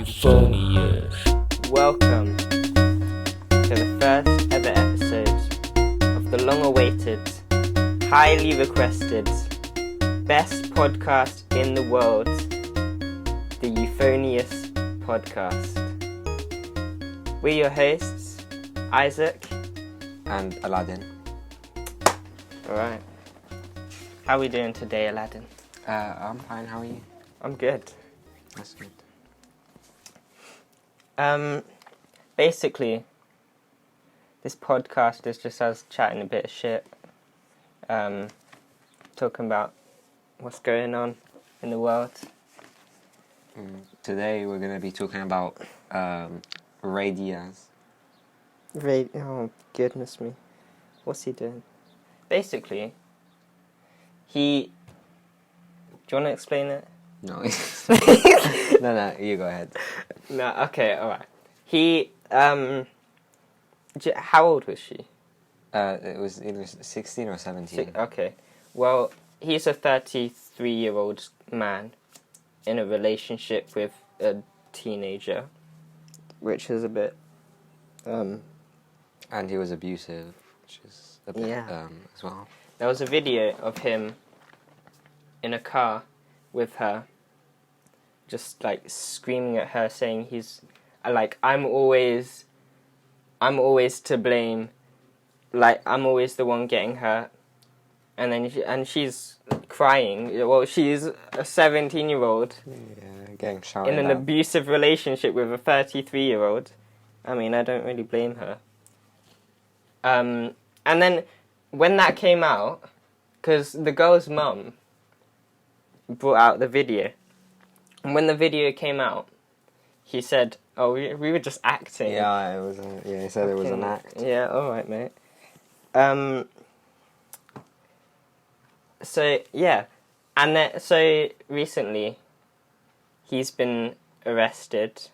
Euphonious. Welcome to the first ever episode of the long-awaited, highly requested, best podcast in the world, the Euphonious podcast. We're your hosts, Isaac and Alaadin. Alright. How are we doing today, Alaadin? I'm fine, how are you? I'm good. That's good. Basically, this podcast is just us chatting a bit of shit, talking about what's going on in the world. Today we're going to be talking about Ray Diaz. Oh, goodness me. What's he doing? Basically, do you want to explain it? No. No, you go ahead. No, okay, alright. He, how old was she? It was either 16 or 17. Okay. Well, he's a 33-year-old man in a relationship with a teenager, which is a bit, And he was abusive, which is a bit, as well. There was a video of him in a car with her, just like screaming at her, saying he's like, I'm always to blame, like I'm always the one getting hurt, and then she's crying. Well, she's a 17-year-old, Getting shouted in an at. abusive relationship with a 33-year-old. I mean, I don't really blame her. And then when that came out, because the girl's mum brought out the video, and when the video came out, he said, "Oh, we were just acting." Yeah, it was. He said it was an act. Yeah, all right, mate. So yeah, and then, so recently, he's been arrested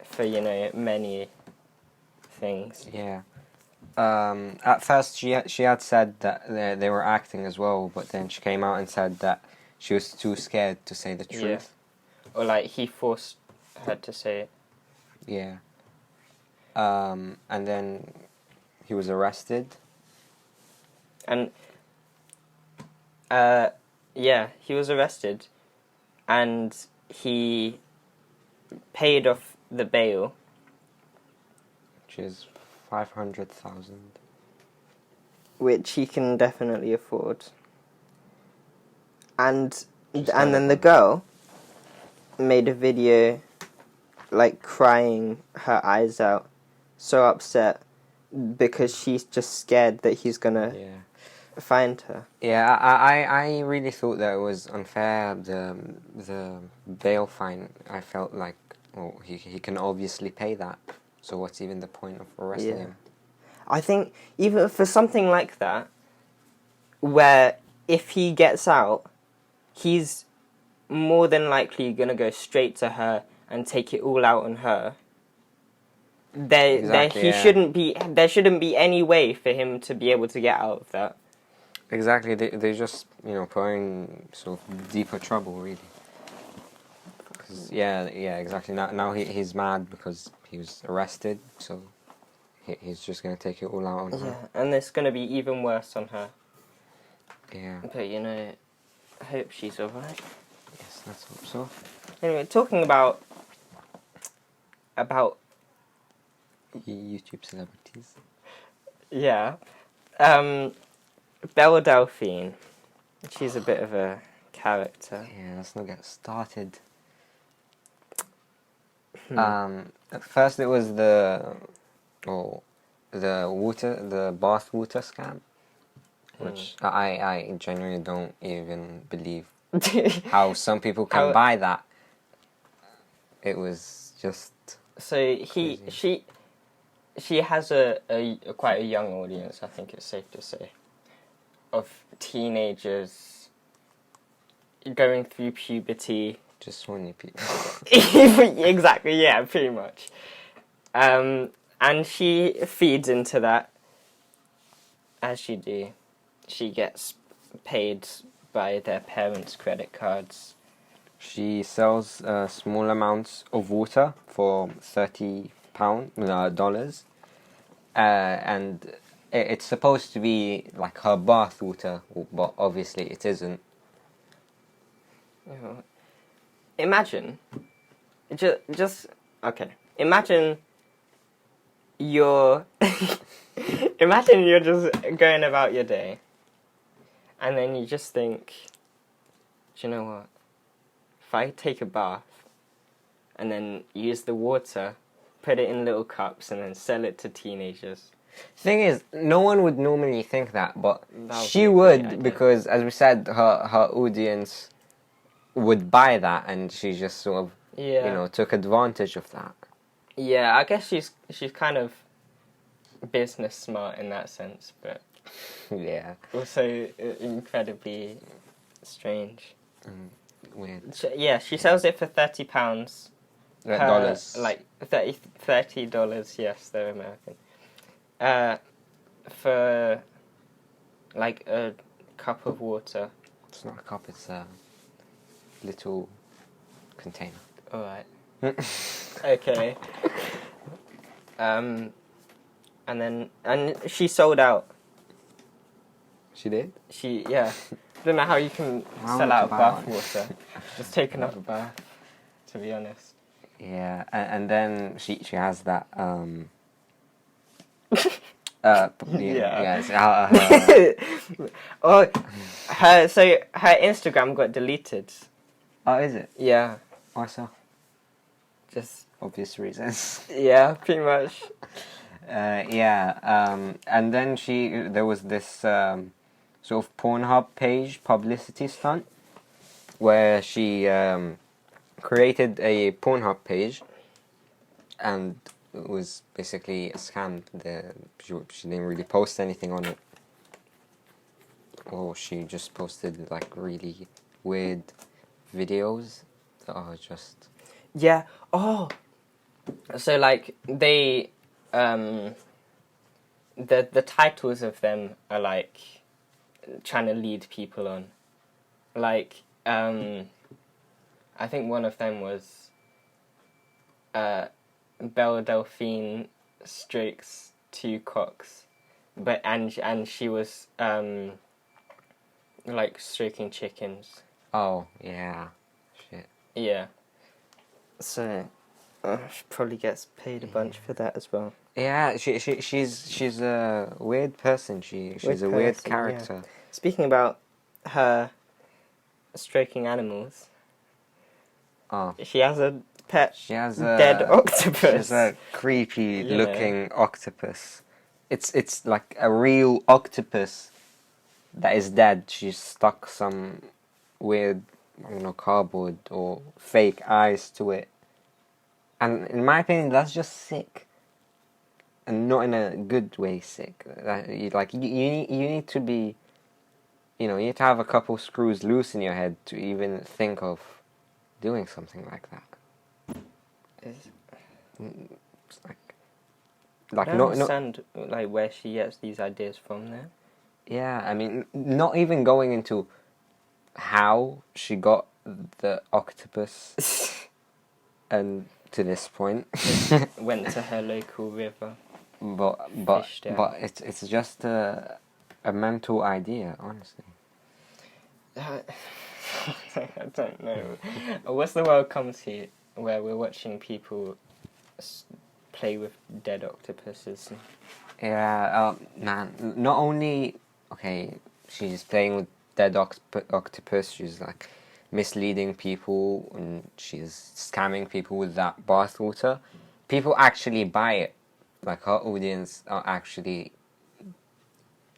for many things. Yeah. At first, she had said that they were acting as well, but then she came out and said that she was too scared to say the truth. Or like he forced her to say it. Yeah. And then he was arrested. And he was arrested, and he paid off the bail, Which is 500,000. which he can definitely afford. And then the girl made a video, like crying her eyes out, so upset because she's just scared that he's gonna find her. Yeah, I really thought that it was unfair, the bail fine. I felt like, well, he can obviously pay that, so what's even the point of arresting him? I think even for something like that, where if he gets out, he's more than likely gonna go straight to her and take it all out on her. There shouldn't be any way for him to be able to get out of that. Exactly, they just put in sort of deeper trouble, really. Cause, exactly. Now he's mad because he was arrested, so he's just gonna take it all out on her. Yeah, and it's gonna be even worse on her. Yeah. But I hope she's alright. Yes, let's hope so. Anyway, talking about YouTube celebrities. yeah, Belle Delphine. She's a bit of a character. Yeah, let's not get started. At first it was the bath water scam, which I genuinely don't even believe how some people can buy that. It was just so crazy. she has a quite a young audience, I think it's safe to say, of teenagers going through puberty. Just horny people. Exactly, yeah, pretty much. And she feeds into that, as she do. She gets paid by their parents' credit cards She sells small amounts of water for $30, and it's supposed to be like her bath water, but obviously it isn't. Imagine, just okay. Imagine you're, imagine you're just going about your day, and then you just think, do you know what? If I take a bath, and then use the water, put it in little cups, and then sell it to teenagers. Thing is, no one would normally think that, but That would she be a great would, idea. because, as we said, her audience would buy that, and she just sort of, Yeah. took advantage of that. Yeah, I guess she's kind of business smart in that sense, but Yeah. also incredibly strange. Weird. She sells it for £30. Dollars. Like $30. Yes, they're American. For like a cup of water. It's not a cup, it's a little container. All right. Okay. And she sold out. She did? I don't know how you can sell out bath water. Just take another bath, to be honest. Yeah, and then she has that Oh, her Instagram got deleted. Oh, is it? Yeah, Why so? just Obvious reasons. yeah, pretty much. And then there was this sort of Pornhub page publicity stunt where she created a Pornhub page, and it was basically a scam. She didn't really post anything on it, or she just posted like really weird videos that are just Yeah. Oh, so like they, the titles of them are like trying to lead people on, like I think one of them was Belle Delphine strokes 2 cocks, but and she was like stroking chickens. oh yeah, shit. Yeah. So she probably gets paid a bunch for that as well. Yeah, she's a weird person. She's a weird person, character. yeah. Speaking about her stroking animals, Oh, she has a pet she has dead octopus. She has a creepy looking octopus. It's like a real octopus that is dead. She's stuck some weird, I don't know, cardboard or fake eyes to it. And in my opinion, that's just sick. And not in a good way sick. You need to be, you need to have a couple screws loose in your head to even think of doing something like that. It's I don't understand like where she gets these ideas from there. Yeah, I mean, not even going into how she got the octopus and to this point. Went to her local river. But it's just a mental idea, honestly. I don't know. What's the world come to where we're watching people play with dead octopuses? Yeah, man. Not only she's playing with dead octopus. She's like misleading people, and she's scamming people with that bathwater. People actually buy it. Like, her audience are actually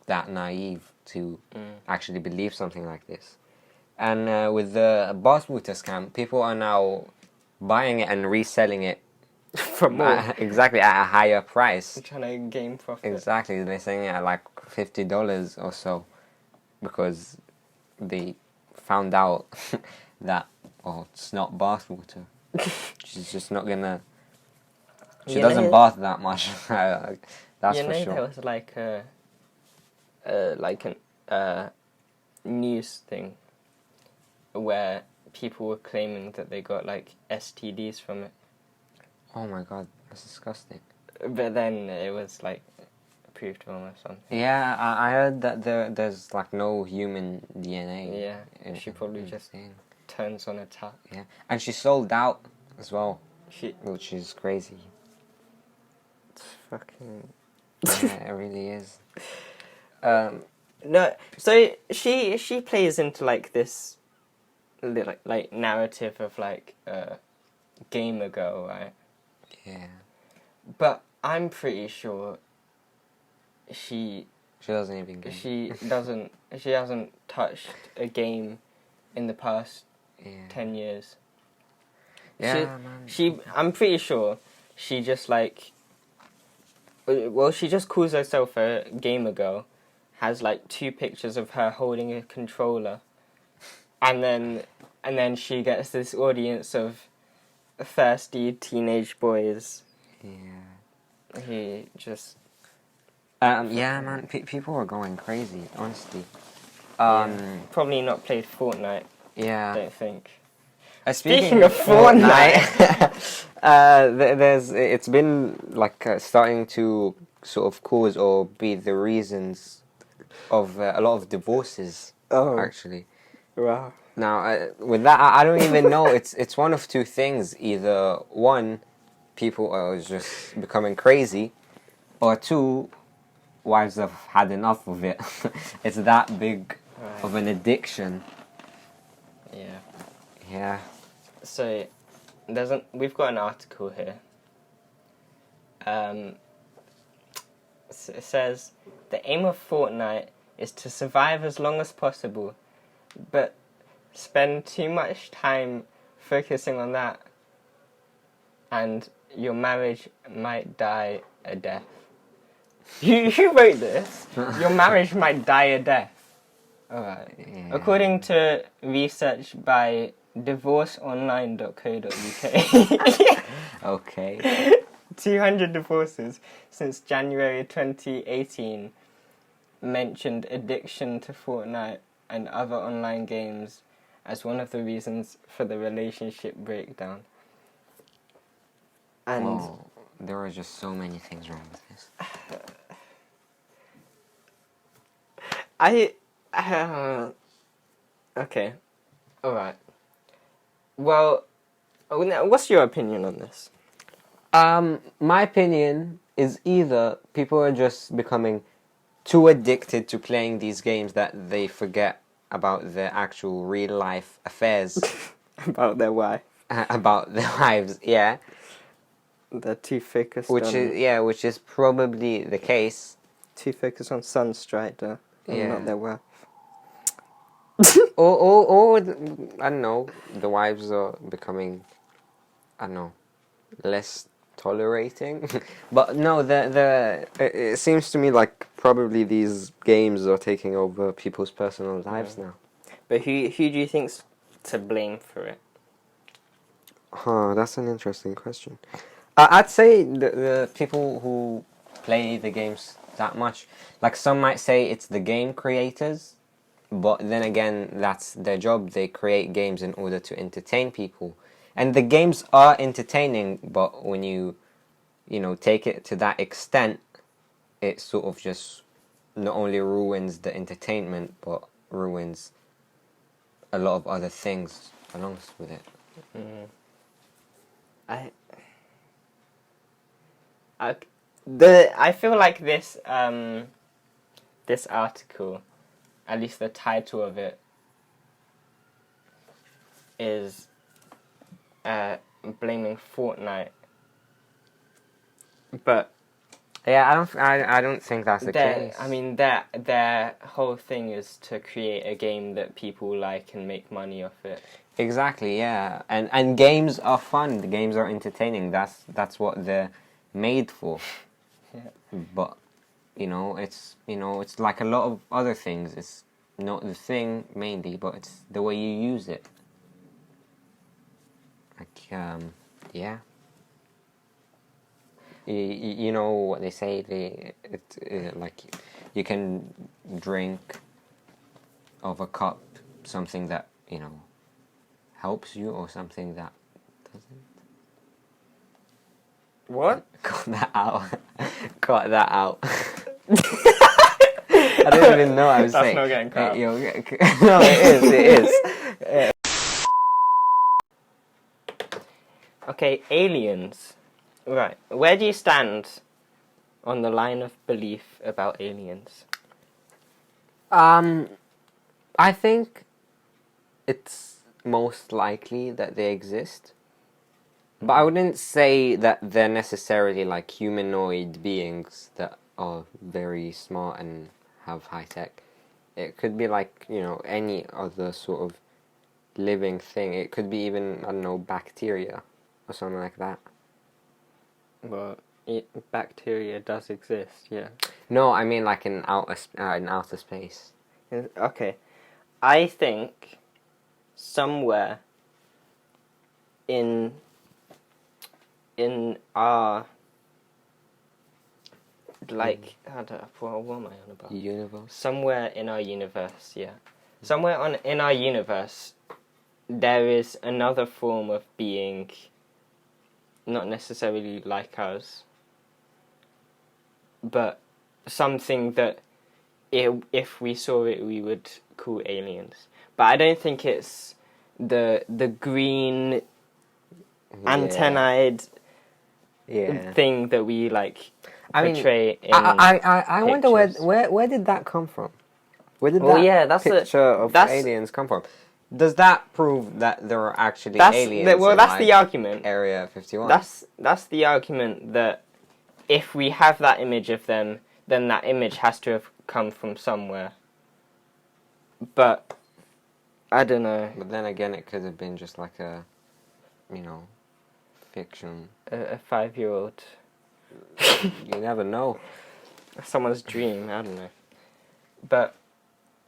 that naive to actually believe something like this. And with the bathwater scam, people are now buying it and reselling it For more. exactly at a higher price. Trying to gain profit. Exactly, they're selling it at like $50 or so because they found out that it's not bathwater. She's just not gonna. She doesn't bath that much. That's for sure. There was like a news thing where people were claiming that they got like STDs from it. Oh my god, that's disgusting. But then it was like proved wrong or something. Yeah, I heard that there's like no human DNA. Yeah, she probably just turns on a tap. Yeah, and she sold out as well, She, which is crazy. it's fucking. Yeah, it really is. No, so she plays into like this, like narrative of like gamer girl, right? Yeah. But I'm pretty sure she doesn't even game. She hasn't touched a game in the past 10 years. Yeah, I'm pretty sure she just like, well, she just calls herself a gamer girl, has like 2 pictures of her holding a controller, and then she gets this audience of thirsty teenage boys. Yeah. He just. Yeah, man. People are going crazy, honestly. Probably not played Fortnite. Yeah. I don't think. Speaking of Fortnite, it's been like starting to sort of cause or be the reasons of a lot of divorces. Oh. Actually. Wow. Now, with that, I don't even know. It's one of 2 things. Either 1, people are just becoming crazy, or 2, wives have had enough of it. It's that big of an addiction. Yeah. Yeah. So, we've got an article here. It says, the aim of Fortnite is to survive as long as possible, but spend too much time focusing on that, and your marriage might die a death. You wrote this? Your marriage might die a death. Alright. Yeah. According to research by divorceonline.co.uk. Okay. 200 divorces since January 2018 mentioned addiction to Fortnite and other online games as one of the reasons for the relationship breakdown. And there are just so many things wrong with this. Okay. Alright. Well, what's your opinion on this? My opinion is either people are just becoming too addicted to playing these games that they forget about their actual real life affairs. About their wife. About their wives, yeah. They're too focused which is probably the case. Too focused on Sunstrider and not their wife. or I don't know, the wives are becoming, I don't know, less tolerating. But no, it seems to me like probably these games are taking over people's personal lives now. But who do you think's to blame for it? That's an interesting question. I'd say the people who play the games that much, like some might say it's the game creators, but then again, that's their job. They create games in order to entertain people. And the games are entertaining, but when you take it to that extent, it sort of just not only ruins the entertainment, but ruins a lot of other things along with it. I feel like this this article, at least the title of it, is blaming Fortnite. But yeah, I don't think that's the case. I mean, their whole thing is to create a game that people like and make money off it. Exactly, yeah. And games are fun. The games are entertaining. That's what they're made for. Yeah. But it's like a lot of other things. It's not the thing mainly, but it's the way you use it. Like yeah. You know what they say? Like you can drink of a cup something that helps you or something that doesn't. What? Cut that out. Cut that out. I don't even know what I was That's saying. not getting cut out. No, it is. Okay, aliens. Right. Where do you stand on the line of belief about aliens? I think it's most likely that they exist. But I wouldn't say that they're necessarily like humanoid beings that are very smart and have high tech. It could be like, any other sort of living thing. It could be even, I don't know, bacteria or something like that. Well, bacteria does exist, yeah. No, I mean like in outer space. Okay. I think somewhere in our, like, I don't know, what am I on about? Universe? Somewhere in our universe, yeah. Somewhere in our universe, there is another form of being, not necessarily like us, but something that if we saw it, we would call aliens. But I don't think it's the green antennae thing that we portray in I wonder pictures. where did that come from? Where did that's picture of aliens come from? Does that prove that there are actually aliens? That's the argument. Area 51. That's the argument that if we have that image of them, then that image has to have come from somewhere. But I don't know. But then again, it could have been just like a, fiction. A 5-year-old. You never know. Someone's dream. I don't know. But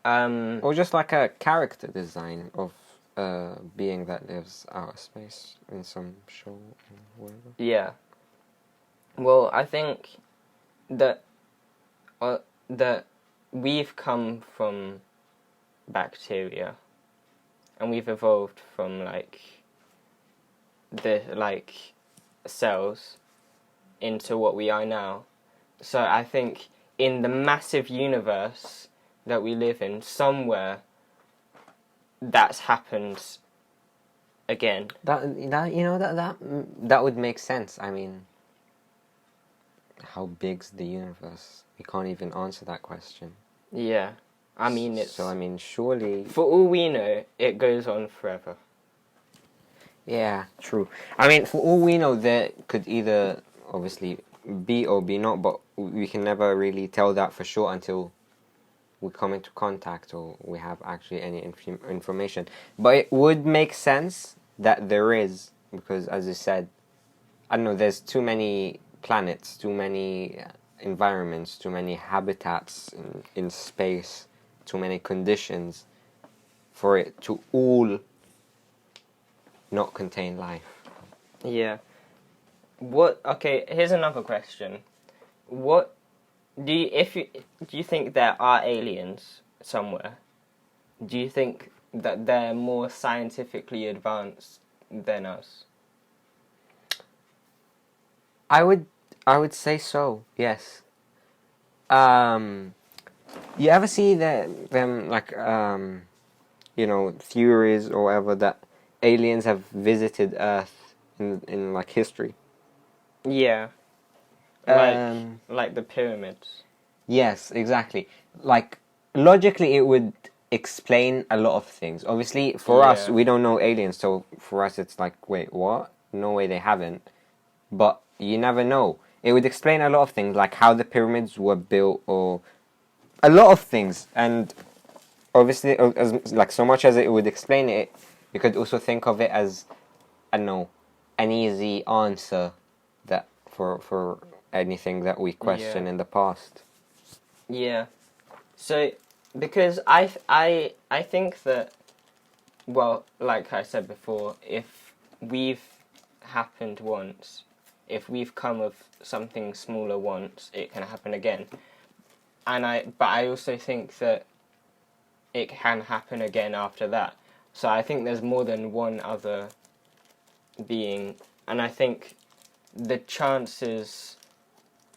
or just like a character design of a being that lives out of space in some show or whatever. Yeah. Well, I think that we've come from bacteria, and we've evolved from the cells into what we are now. So I think in the massive universe that we live in, somewhere that's happened again. That would make sense. I mean, how big's the universe? We can't even answer that question. Yeah. I mean, surely... For all we know, it goes on forever. Yeah, true. I mean, for all we know, there could either, obviously, be or be not, but we can never really tell that for sure until we come into contact or we have actually any information. But it would make sense that there is, because as I said, I don't know, there's too many planets, too many environments, too many habitats in space, too many conditions for it to all not contain life. Yeah. Okay, here's another question. Do you think there are aliens somewhere? Do you think that they're more scientifically advanced than us? I would say so. Yes. You ever see them theories or whatever that aliens have visited Earth in history? Yeah. Like the pyramids. Yes, exactly. Like, logically it would explain a lot of things. Obviously, for us, we don't know aliens, so for us it's like, wait, what? No way, they haven't. But you never know. It would explain a lot of things, like how the pyramids were built, or a lot of things. And obviously, so much as it would explain it, you could also think of it as, I don't know, an easy answer that for anything that we question in the past. Yeah. So, because I think that, well, like I said before, if we've happened once, if we've come of something smaller once, it can happen again. But I also think that it can happen again after that. So I think there's more than one other being, and I think the chances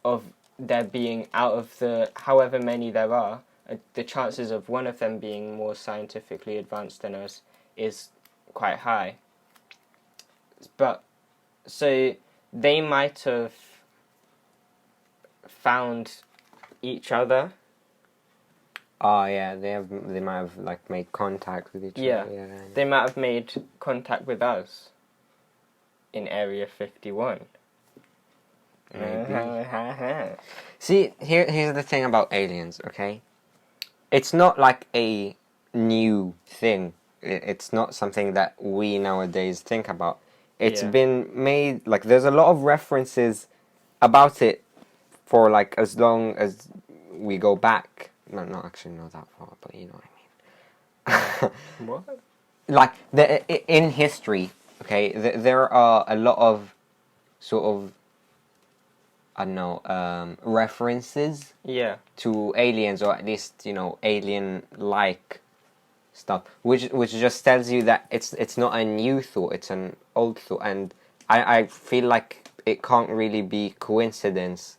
of there being, out of the however many there are, the chances of one of them being more scientifically advanced than us is quite high. But so they might have found each other. Oh yeah, they might have like made contact with each Yeah. other. Yeah. They might have made contact with us in Area 51. Maybe. See, here's the thing about aliens, okay? It's not like a new thing. It's not something that we nowadays think about. It's Yeah. been made, like, there's a lot of references about it for, like, as long as we go back. No, not actually not that far, but you know what I mean. What? Like, in history, okay, there are a lot of sort of, I don't know, references Yeah. to aliens, or at least, you know, alien-like stuff, which just tells you that it's not a new thought, it's an old thought, and I feel like it can't really be coincidence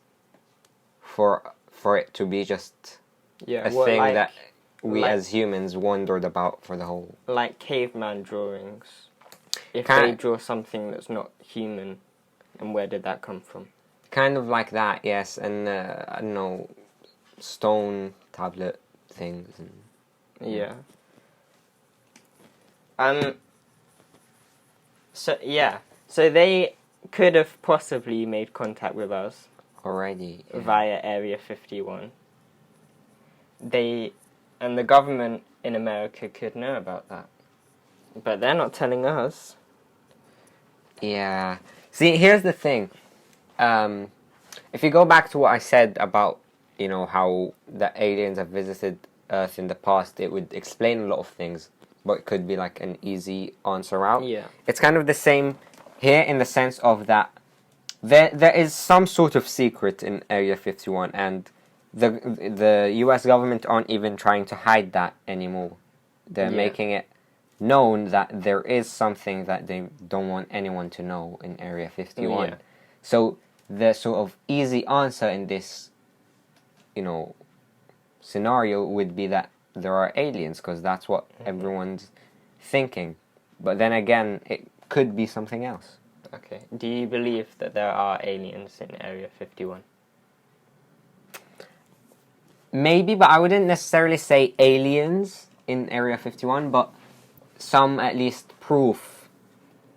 for it to be just Yeah. a thing like, that we like- as humans wondered about for the whole. like caveman drawings. If Can they I- draw something that's not human, and where did that come from? Kind of like that, yes, and I don't know, stone tablet things. And, Yeah. So yeah. So they could have possibly made contact with us already. Yeah. via Area 51. And the government in America could know about that, but they're not telling us. Yeah. See, here's the thing. If you go back to what I said about, you know, how the aliens have visited Earth in the past, it would explain a lot of things, but it could be like an easy answer out. Yeah. It's kind of the same here in the sense of that there is some sort of secret in Area 51, and the U.S. government aren't even trying to hide that anymore. They're Yeah. making it known that there is something that they don't want anyone to know in Area 51. Yeah. So the sort of easy answer in this, you know, scenario would be that there are aliens, because that's what everyone's thinking. But then again, it could be something else. Okay. Do you believe that there are aliens in Area 51? Maybe, but I wouldn't necessarily say aliens in Area 51, but some at least proof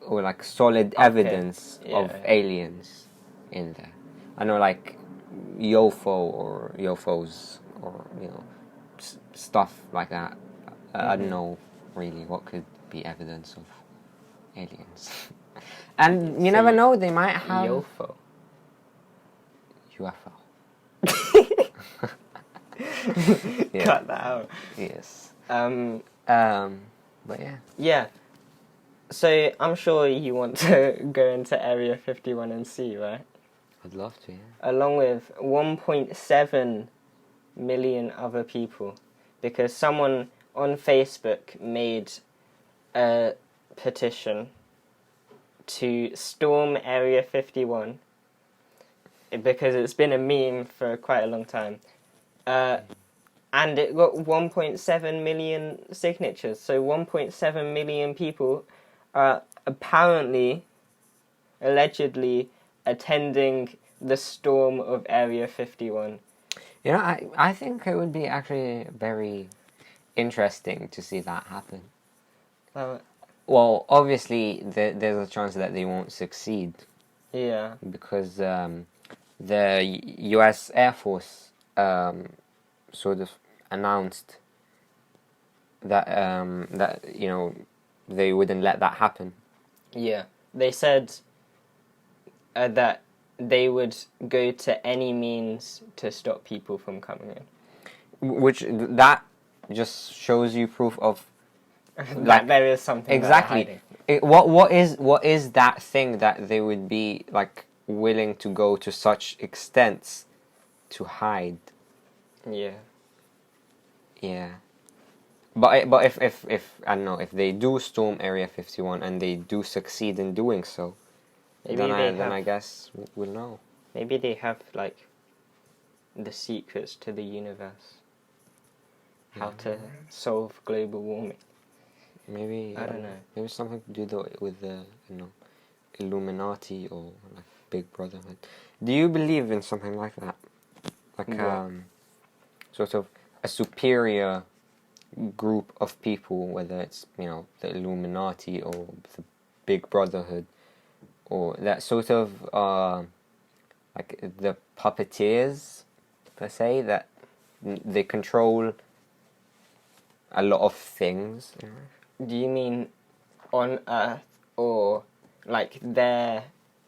or like solid evidence of aliens in there. I know, like UFO or UFOs, or you know, stuff like that. I don't know really what could be evidence of aliens. And you never know, they might have UFO. UFO. Yeah. Cut that out. Yes. But yeah. Yeah. So I'm sure you want to go into Area 51 and see, right? I'd love to, yeah. Along with 1.7 million other people, because someone on Facebook made a petition to storm Area 51 because it's been a meme for quite a long time. And it got 1.7 million signatures. So 1.7 million people are apparently, allegedly, attending the storm of Area 51. You know, I think it would be actually very interesting to see that happen. Well, obviously, there's a chance that they won't succeed. Yeah. Because the U.S. Air Force sort of announced that that you know they wouldn't let that happen. Yeah. They said that they would go to any means to stop people from coming in. Which that just shows you proof of that there is something exactly. What is that thing that they would be like willing to go to such extents to hide? Yeah. Yeah. But if I don't know, if they do storm Area 51 and they do succeed in doing so, Maybe then I guess we'll know. Maybe they have like the secrets to the universe. How to solve global warming. Maybe I don't know. Maybe something to do with the Illuminati or like Big Brotherhood. Do you believe in something like that? Like What? sort of a superior group of people, whether it's the Illuminati or the Big Brotherhood, or that sort of like the puppeteers per se, that they control a lot of things. Do you mean on Earth, or like they're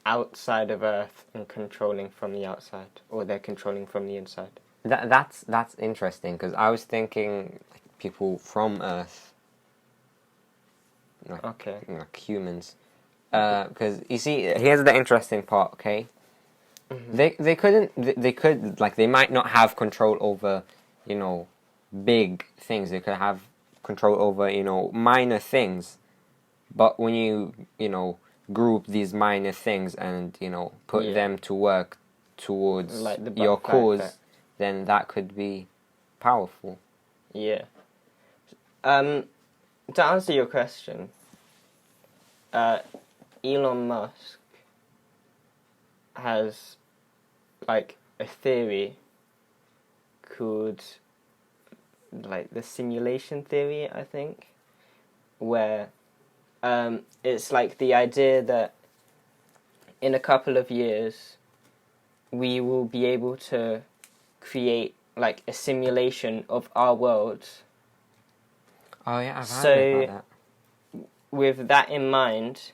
outside of Earth and controlling from the outside, or they're controlling from the inside? That's interesting, because I was thinking like people from Earth, like humans. Because you see, here's the interesting part. Okay, they could like they might not have control over big things. They could have control over minor things, but when you group these minor things and put them to work towards like the your butterfly cause, effect. then that could be powerful. Yeah. To answer your question, Elon Musk has like a theory called like the simulation theory, I think, where it's like the idea that in a couple of years we will be able to create like a simulation of our world. Oh yeah, I've heard about that. With that in mind,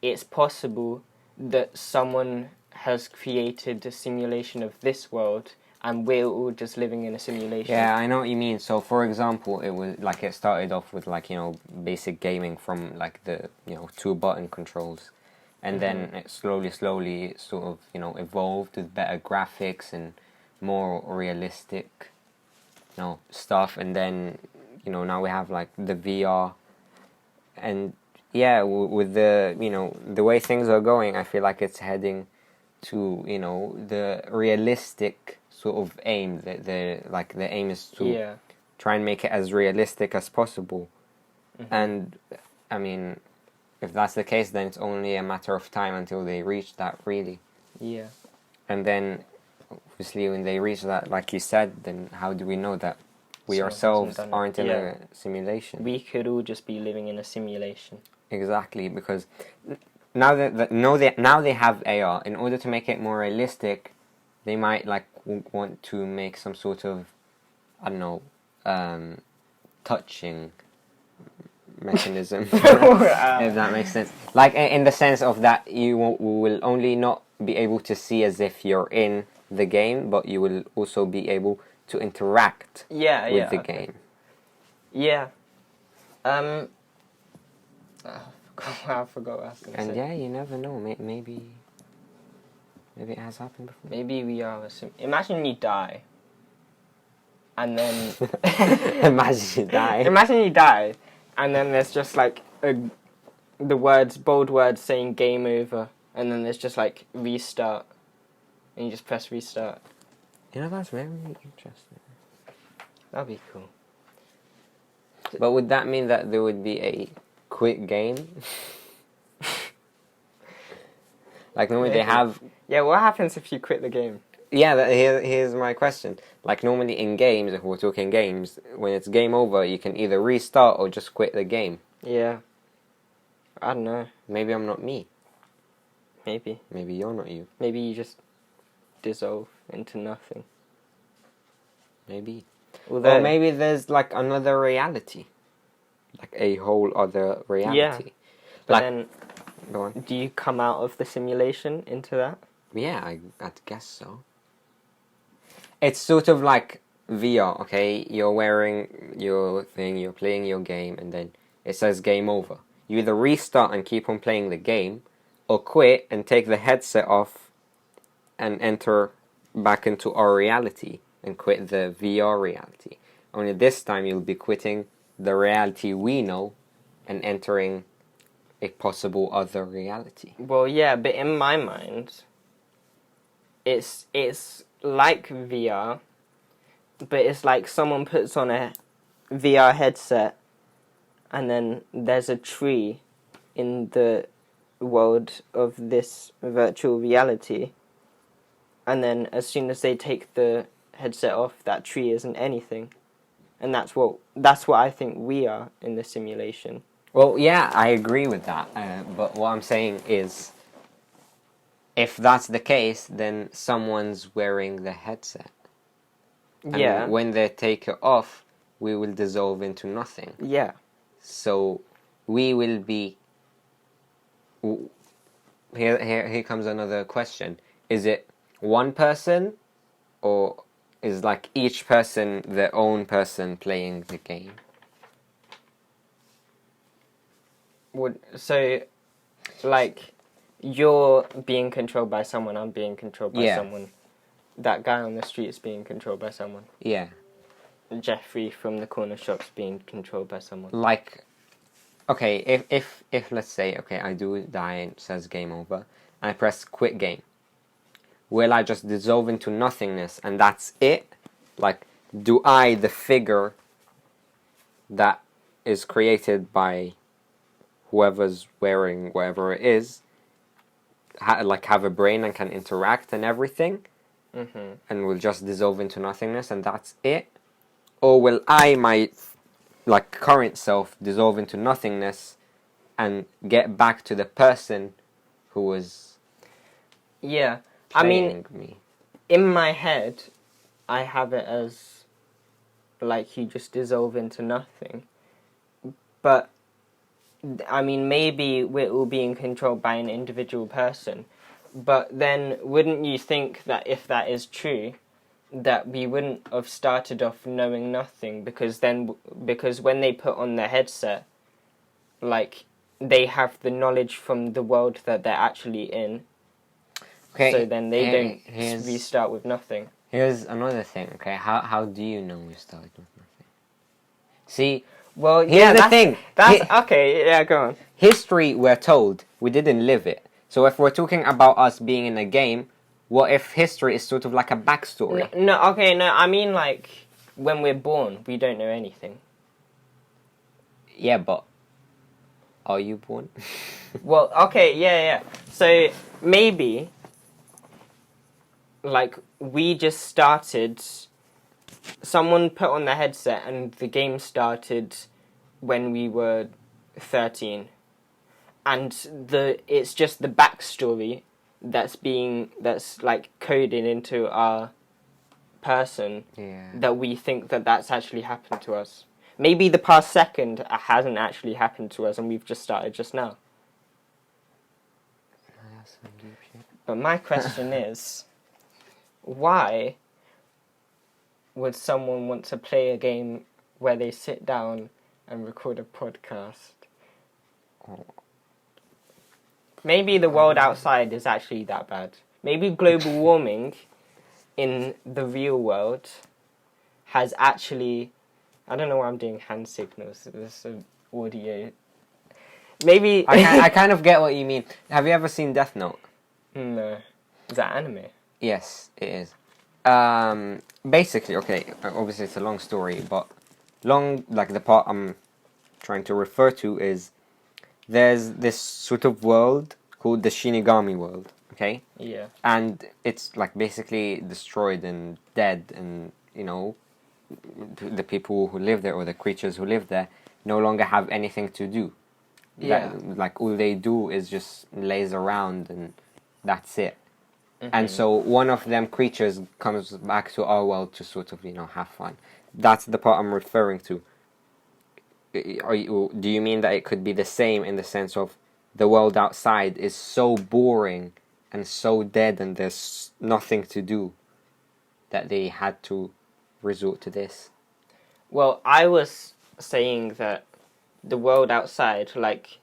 it's possible that someone has created a simulation of this world and we're all just living in a simulation. Yeah, I know what you mean. So, for example, it was like it started off with like basic gaming from like the 2-button controls, and then it slowly sort of evolved with better graphics and more realistic stuff, and then now we have like the VR, and yeah, with the the way things are going, I feel like it's heading to the realistic sort of aim. The aim is to try and make it as realistic as possible. And I mean, if that's the case, then it's only a matter of time until they reach that, really. Yeah. And then obviously when they reach that, like you said, then how do we know that we ourselves aren't in a simulation? We could all just be living in a simulation. Exactly, because now they have AR. In order to make it more realistic, they might like want to make some sort of, I don't know, touching mechanism, if that makes sense. Like in the sense of that you will only not be able to see as if you're in the game, but you will also be able to interact with the game. Yeah. I forgot what I was going to say. And yeah, you never know. Maybe it has happened before. Maybe we are imagine you die. And then... Imagine you die. Imagine you die. And then there's just like bold words saying game over. And then there's just like restart. And you just press restart. That's very interesting. That'd be cool. But would that mean that there would be a quit game? Like normally they have... Yeah, what happens if you quit the game? Yeah, here's my question. Like normally in games, if we're talking games, when it's game over, you can either restart or just quit the game. Yeah. I don't know. Maybe I'm not me. Maybe. Maybe you're not you. Maybe you just dissolve into nothing. Maybe. Although, or maybe there's like another reality. Like a whole other reality. Yeah. But like, then, go on. Do you come out of the simulation into that? Yeah, I'd guess so. It's sort of like VR, okay? You're wearing your thing, you're playing your game, and then it says game over. You either restart and keep on playing the game, or quit and take the headset off and enter back into our reality and quit the VR reality. Only this time you'll be quitting the reality we know and entering a possible other reality. Well, yeah, but in my mind, it's like VR, but it's like someone puts on a VR headset, and then there's a tree in the world of this virtual reality, and then as soon as they take the headset off, that tree isn't anything, and that's what I think we are in the simulation. Well, yeah, I agree with that. But what I'm saying is, if that's the case, then someone's wearing the headset. Yeah. And when they take it off, we will dissolve into nothing. Yeah. So we will be. Here comes another question. Is it one person, or is like each person their own person playing the game? So, like, you're being controlled by someone, I'm being controlled by someone. That guy on the street is being controlled by someone. Yeah. Jeffrey from the corner shop's being controlled by someone. Like, okay, if let's say, okay, I do die and it says game over, and I press quit game, will I just dissolve into nothingness and that's it? Like, do I, the figure that is created by whoever's wearing whatever it is, have a brain and can interact and everything, and will just dissolve into nothingness and that's it? Or will I, my current self, dissolve into nothingness and get back to the person who was playing me? In my head, I have it as like you just dissolve into nothing. But I mean, maybe we're all being controlled by an individual person. But then, wouldn't you think that if that is true, that we wouldn't have started off knowing nothing? Because when they put on their headset, like, they have the knowledge from the world that they're actually in. Okay. So then they don't restart with nothing. Here's another thing. Okay, how do you know we started with nothing? See. Well, here's the thing. Okay, yeah, go on. History, we're told, we didn't live it. So if we're talking about us being in a game, what if history is sort of like a backstory? No, I mean, like, when we're born, we don't know anything. Yeah, but are you born? Well, okay, yeah. So maybe, like, we just started. Someone put on the headset and the game started when we were 13. And it's just the backstory that's like coded into our person that we think that's actually happened to us. Maybe the past second hasn't actually happened to us and we've just started just now. That's some deep shit. But my question is, why would someone want to play a game where they sit down and record a podcast? Maybe the world outside is actually that bad. Maybe global warming in the real world has actually... I don't know why I'm doing hand signals. This is audio. Maybe... I kind of get what you mean. Have you ever seen Death Note? No. Is that anime? Yes, it is. Basically, okay, obviously it's a long story, but the part I'm trying to refer to is there's this sort of world called the Shinigami world, okay? Yeah. And it's like basically destroyed and dead, and you know, the people who live there or the creatures who live there no longer have anything to do. Yeah. Like all they do is just laze around and that's it. And so one of them creatures comes back to our world to sort of, you know, have fun. That's the part I'm referring to. Do you mean that it could be the same in the sense of the world outside is so boring and so dead and there's nothing to do that they had to resort to this? Well, I was saying that the world outside, like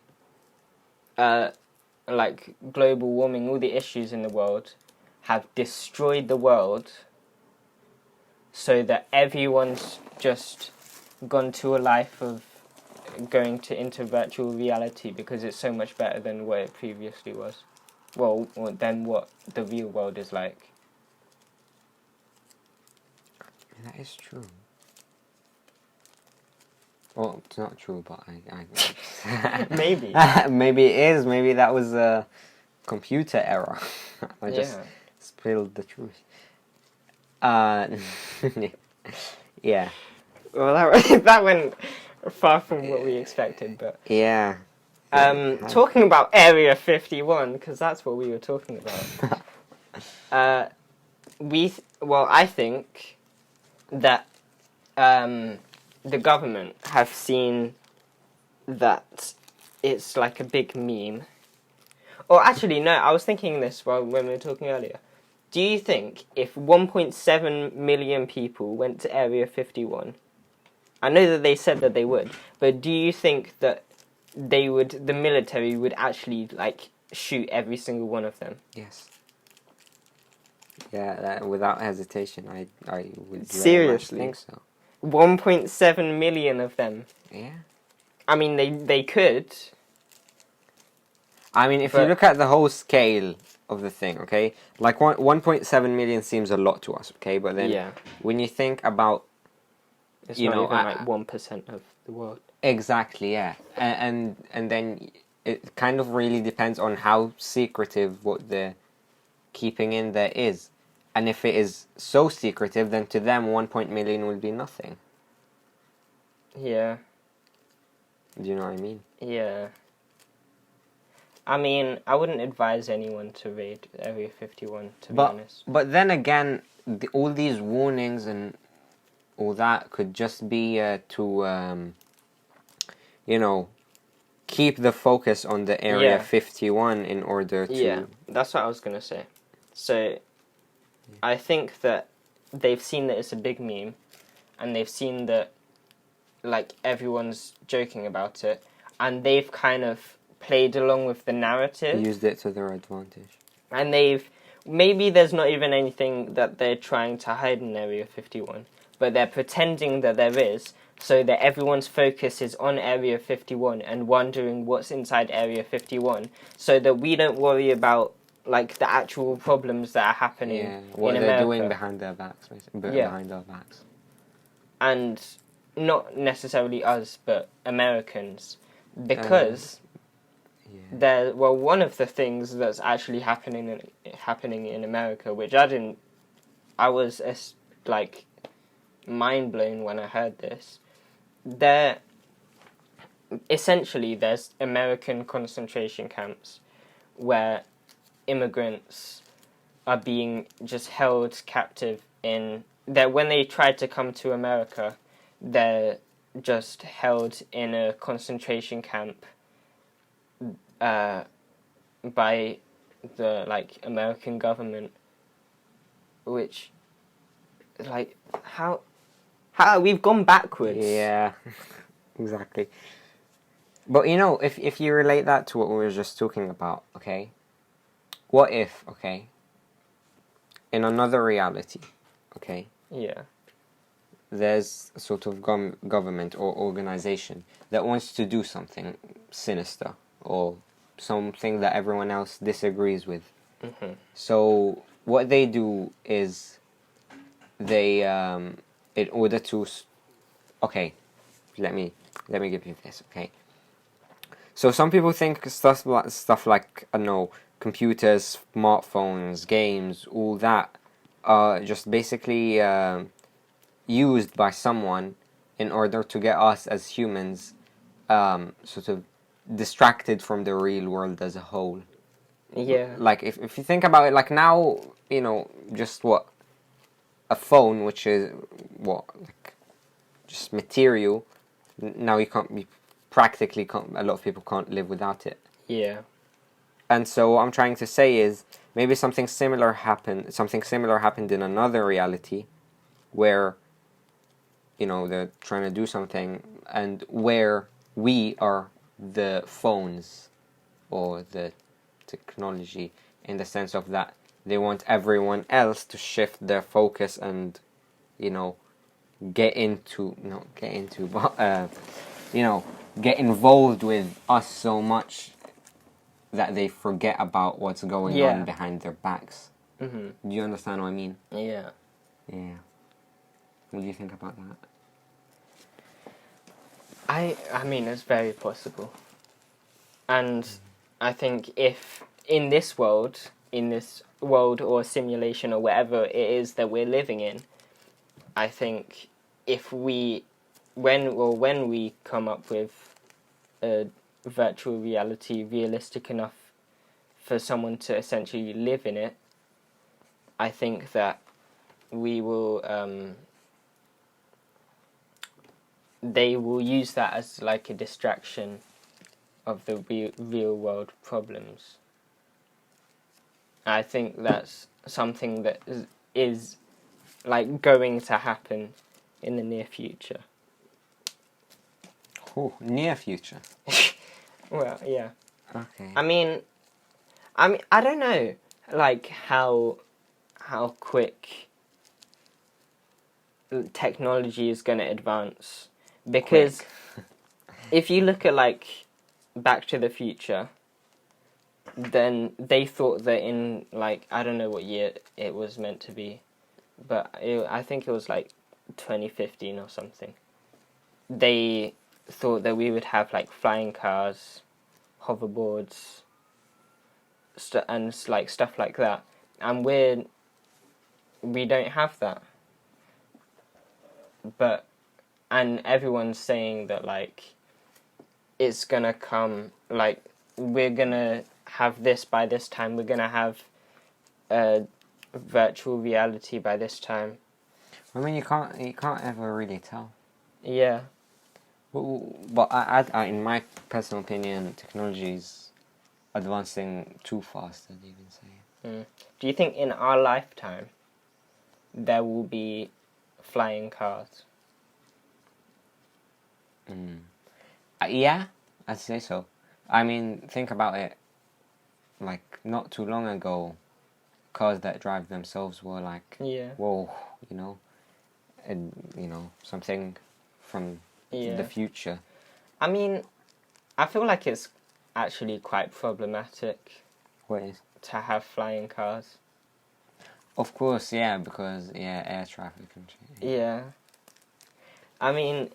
global warming, all the issues in the world, have destroyed the world so that everyone's just gone to a life of going into virtual reality because it's so much better than what it previously was. Well, than what the real world is like. That is true. Well, it's not true, but I Maybe. Maybe it is. Maybe that was a computer error. I just spilled the truth. Yeah. Well, that went far from what we expected, but... Yeah. Talking about Area 51, because that's what we were talking about. I think that the government have seen that it's like a big meme. Or actually, no, I was thinking this when we were talking earlier. Do you think if 1.7 million people went to Area 51, I know that they said that they would, but do you think that the military would actually, like, shoot every single one of them? Yes. Yeah, without hesitation, I would Seriously? think so. 1.7 million of them. Yeah. I mean, they could. I mean, if you look at the whole scale of the thing, okay? Like, 1.7 million seems a lot to us, okay? But then when you think about... It's not even like 1% of the world. Exactly, yeah. And then it kind of really depends on how secretive what they're keeping in there is. And if it is so secretive, then to them 1 million will be nothing. Yeah. Do you know what I mean? Yeah. I mean, I wouldn't advise anyone to raid Area 51, to be honest. But then again, all these warnings and all that could just be to, keep the focus on the Area 51 in order to... Yeah, that's what I was going to say. So, I think that they've seen that it's a big meme, and they've seen that, like, everyone's joking about it, and they've kind of played along with the narrative. Used it to their advantage. And maybe there's not even anything that they're trying to hide in Area 51, but they're pretending that there is, so that everyone's focus is on Area 51 and wondering what's inside Area 51, so that we don't worry about, like, the actual problems that are happening in America. What they're doing behind their backs, basically. Behind our backs. And not necessarily us, but Americans, because one of the things that's actually happening in America, which I was like mind blown when I heard this. There's American concentration camps where immigrants are being just held captive when they try to come to America, they're just held in a concentration camp by the, like, American government, which, like, how we've gone backwards. Yeah, exactly. But if you relate that to what we were just talking about, okay? What if, okay, in another reality, okay? Yeah. There's a sort of government or organization that wants to do something sinister or something that everyone else disagrees with. Mm-hmm. So what they do is they, in order to, okay, let me give you this, okay? So some people think stuff like, I don't know, computers, smartphones, games, all that are just basically used by someone in order to get us as humans sort of distracted from the real world as a whole. Yeah. Like, if you think about it, like now, just what a phone, which is like just material, now you a lot of people can't live without it. Yeah. And so what I'm trying to say is maybe something similar happened in another reality where they're trying to do something, and where we are the phones or the technology, in the sense of that they want everyone else to shift their focus and get involved with us so much that they forget about what's going on behind their backs. Mm-hmm. Do you understand what I mean? Yeah. Yeah. What do you think about that? I mean, it's very possible. And I think if in this world or simulation or whatever it is that we're living in, I think if when we come up with a virtual reality realistic enough for someone to essentially live in it, I think that we will they will use that as like a distraction of the real world problems. I think that's something that is like going to happen in the near future. Oh, near future. Well, yeah. Okay. I mean, I don't know, like how quick technology is going to advance, because if you look at like Back to the Future, then they thought that in like, I don't know what year it was meant to be, but I think it was like 2015 or something. They thought that we would have like flying cars, hoverboards, and like stuff like that, and we don't have that. And everyone's saying that like it's gonna come, like we're gonna have this by this time, we're gonna have virtual reality by this time. I mean, you can't ever really tell. Yeah. But I in my personal opinion, technology is advancing too fast, I'd even say. Do you think in our lifetime there will be flying cars? Yeah, I'd say so. I mean, think about it. Like, not too long ago, cars that drive themselves were like, whoa, and something from the future. I mean, I feel like it's actually quite problematic. What is? To have flying cars. Of course, yeah, because air traffic and shit. Yeah. I mean,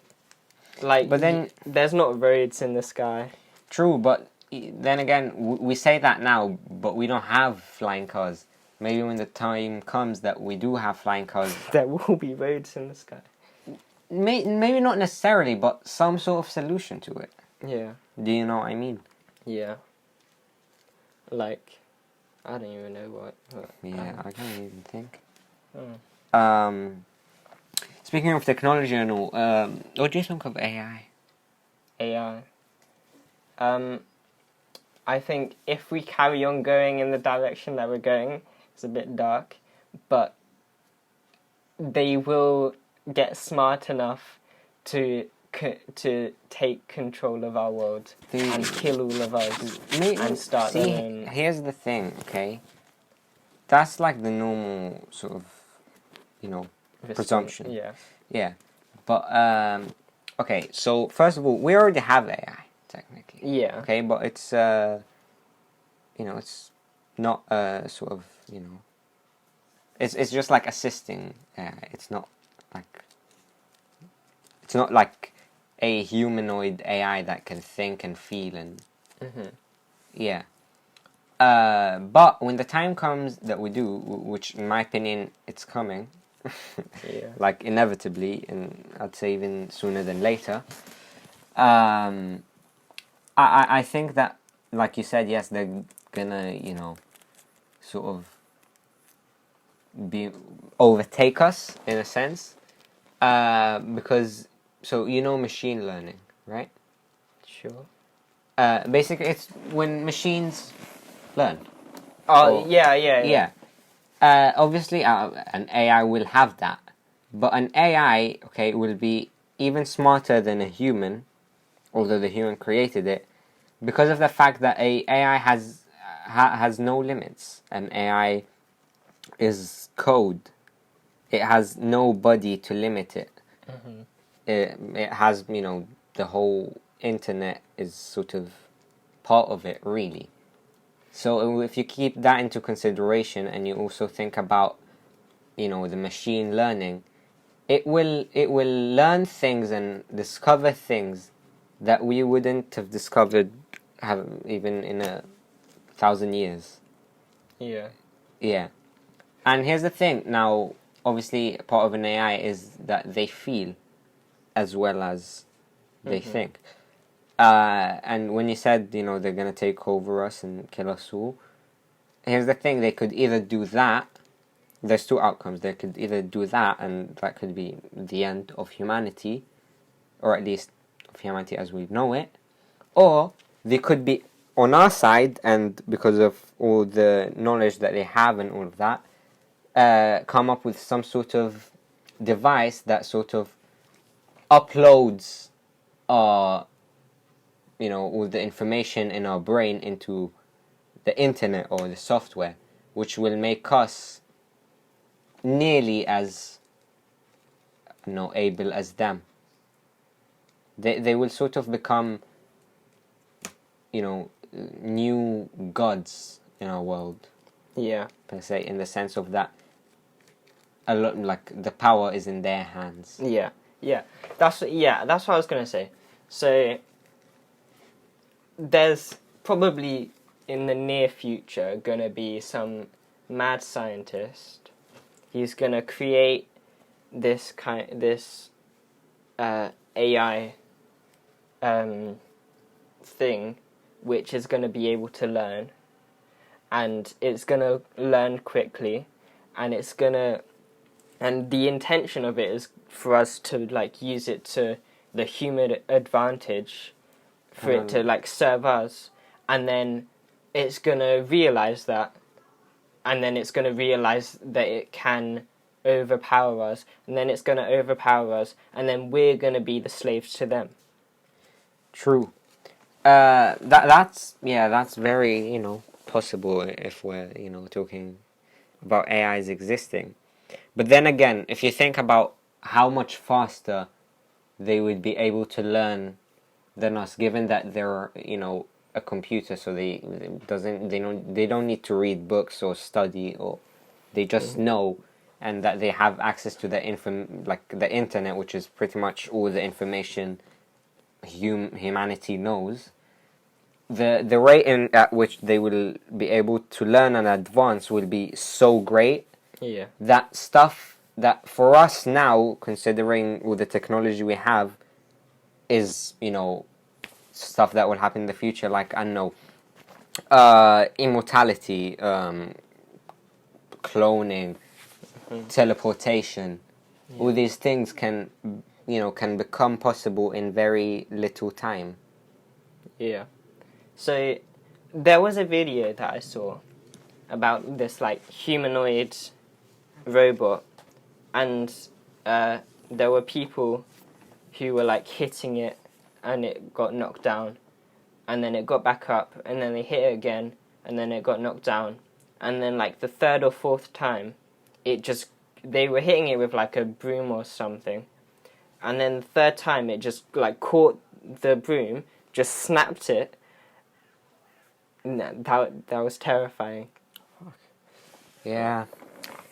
like, but then there's not roads in the sky. True, but then again, we say that now, but we don't have flying cars. Maybe when the time comes that we do have flying cars, there will be roads in the sky. Maybe not necessarily, but some sort of solution to it. Yeah. Do you know what I mean? Yeah. Like, I don't even know what. Yeah, I can't even think. Oh. Speaking of technology and all, what do you think of AI? AI. I think if we carry on going in the direction that we're going, it's a bit dark, but they will get smart enough to take control of our world and kill all of us and start their own. Here's the thing, okay? That's like the normal sort of, presumption. Yeah. Yeah. But, okay, so first of all, we already have AI, technically. Yeah. Okay, but it's, it's not sort of, it's just like assisting. It's not like a humanoid AI that can think and feel and yeah. But when the time comes that we do, which in my opinion it's coming, like inevitably, and I'd say even sooner than later. I think that, like you said, yes, they're gonna sort of overtake us in a sense, because machine learning, right? Sure. Basically, it's when machines learn. Oh, yeah. Obviously, an AI will have that, but an AI, will be even smarter than a human, although the human created it, because of the fact that a AI has no limits. An AI is code. It has no body to limit it. It has, you know, the whole internet is sort of part of it, really. So if you keep that into consideration and you also think about, you know, the machine learning, it will learn things and discover things that we wouldn't have discovered even in 1,000 years. Yeah. Yeah. And here's the thing. Now, obviously, part of an AI is that they feel as well as they think. And when you said, you know, they're going to take over us and kill us all, here's the thing. They could either do that. There's two outcomes. They could either do that, and that could be the end of humanity, or at least of humanity as we know it, or they could be on our side, and because of all the knowledge that they have and all of that, come up with some sort of device that sort of uploads our, you know, all the information in our brain into the internet or the software, which will make us nearly as, you know, able as them. They will sort of become, you know, new gods in our world. Yeah. Per se, in the sense of that, a lot, like, the power is in their hands. Yeah. That's what I was gonna say. So there's probably in the near future gonna be some mad scientist. He's gonna create this AI thing, which is gonna be able to learn, and it's gonna learn quickly, and the intention of it is for us to like use it to the human advantage, for it to like serve us, and then it's gonna realize that, and then it's gonna realize that it can overpower us, and then it's gonna overpower us, and then we're gonna be the slaves to them. True. That's very, you know, possible if we're, you know, talking about AIs existing. But then again, if you think about how much faster they would be able to learn than us, given that they're, you know, a computer, so they don't need to read books or study, or they just know, and that they have access to the the internet, which is pretty much all the information humanity knows. The rate at which they will be able to learn and advance will be so great. Yeah. That stuff that for us now, considering all the technology we have, is, you know, stuff that will happen in the future, like, I don't know, immortality, cloning, teleportation. Yeah. All these things can become possible in very little time. Yeah. So there was a video that I saw about this like humanoid robot, and there were people who were like hitting it, and it got knocked down, and then it got back up, and then they hit it again, and then it got knocked down, and then like the third or fourth time, they were hitting it with like a broom or something, and then the third time it just like caught the broom, just snapped it. That was terrifying. Yeah,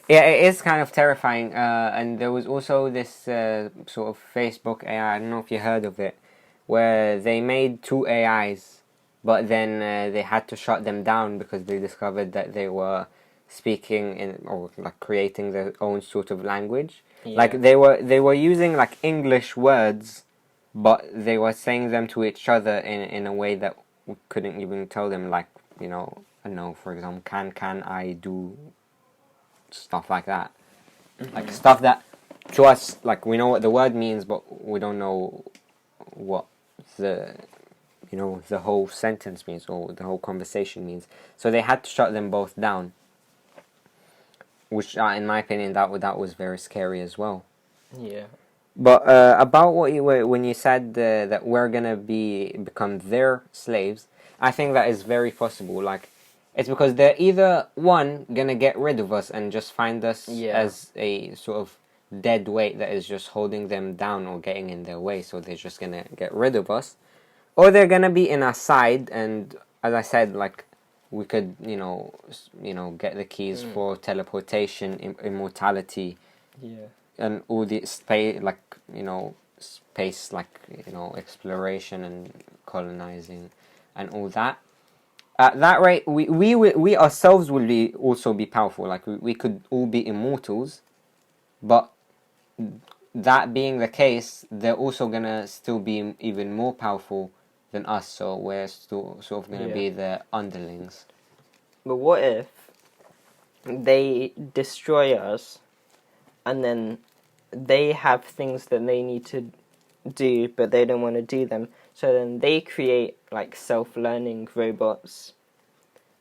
it is kind of terrifying. And there was also this sort of Facebook AI. I don't know if you heard of it, where they made two AIs, but then they had to shut them down because they discovered that they were speaking or like creating their own sort of language. Yeah. Like they were using like English words, but they were saying them to each other in a way that we couldn't even tell them, like, you know, I don't know, for example, can I do stuff like that. Like stuff that to us, like, we know what the word means, but we don't know what the whole sentence means or the whole conversation means. So they had to shut them both down, which in my opinion that was very scary as well. Yeah. But about what you were when you said that we're gonna become their slaves, I think that is very possible. Like, it's because they're either one gonna get rid of us and just find us as a sort of dead weight that is just holding them down or getting in their way, so they're just gonna get rid of us, or they're gonna be in our side. And as I said, like, we could, get the keys for teleportation, immortality, and all the space, space, exploration and colonizing, and all that. At that rate, we ourselves will also be powerful. Like, we could all be immortals, but that being the case, they're also gonna still be even more powerful than us. So we're still sort of gonna be the underlings. But what if they destroy us, and then they have things that they need to do, but they don't want to do them? So then they create like self-learning robots,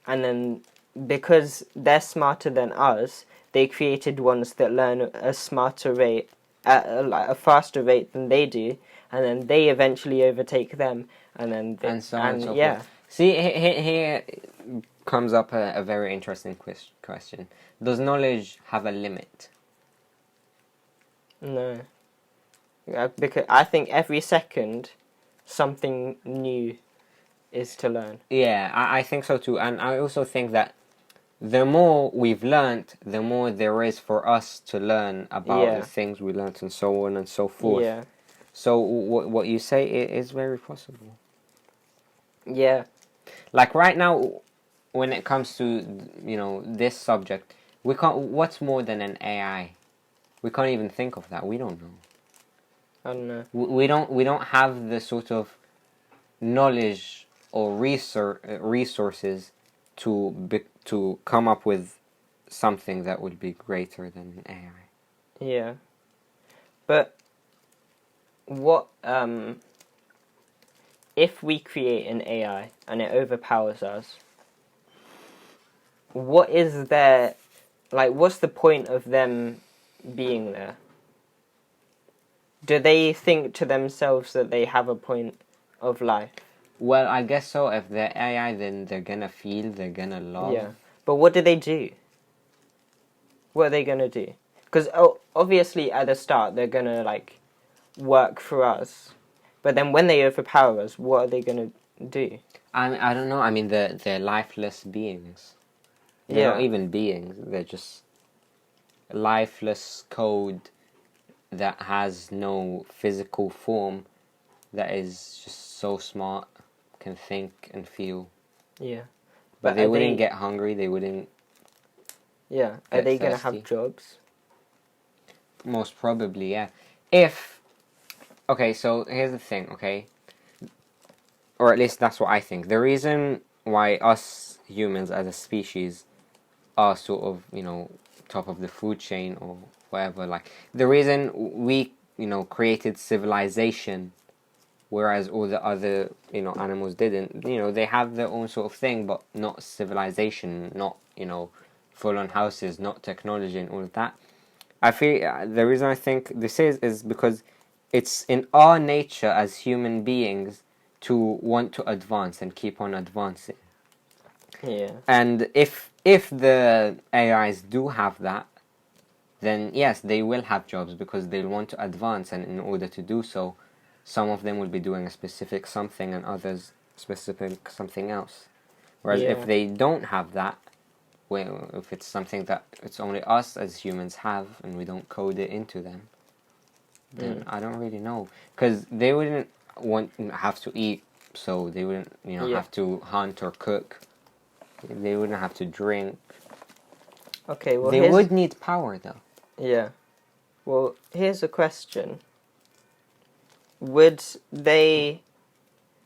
and then because they're smarter than us, they created ones that learn a smarter rate, at a faster rate than they do, and then they eventually overtake them, and then and so on and so forth. See, here comes up a very interesting question. Does knowledge have a limit? No. Because I think every second something new is to learn. Yeah, I think so too. And I also think that the more we've learnt, the more there is for us to learn about the things we learnt, and so on and so forth. Yeah. So what you say is very possible. Yeah. Like right now, when it comes to, this subject, we can't. What's more than an AI? We can't even think of that. We don't know. I don't know. We don't have the sort of knowledge or resources to come up with something that would be greater than an AI. Yeah. But what if we create an AI and it overpowers us? What is their, what's the point of them being there? Do they think to themselves that they have a point of life? Well, I guess so. If they're AI, then they're gonna feel, they're gonna love. Yeah. But what do they do? What are they gonna do? Because obviously at the start they're gonna work for us, but then when they overpower us, what are they gonna do? I don't know. I mean, they're lifeless beings. They're not even beings. They're just lifeless code that has no physical form, that is just so smart, can think and feel. Yeah. But they wouldn't get hungry, they wouldn't. Yeah. Are they going to have jobs? Most probably, yeah. Okay, so here's the thing, okay? Or at least that's what I think. The reason why us humans as a species are sort of, top of the food chain or whatever, the reason we, created civilization, whereas all the other, animals didn't, they have their own sort of thing, but not civilization, not, full-on houses, not technology and all of that. I feel the reason I think this is because it's in our nature as human beings to want to advance and keep on advancing. Yeah. And if the AIs do have that, then yes, they will have jobs because they'll want to advance, and in order to do so, some of them will be doing a specific something and others specific something else. Whereas if they don't have that, well, if it's something that it's only us as humans have and we don't code it into them, then I don't really know. Because they wouldn't have to eat, so they wouldn't have to hunt or cook. They wouldn't have to drink. Okay, well, they would need power, though. Yeah. Well, here's a question. Would they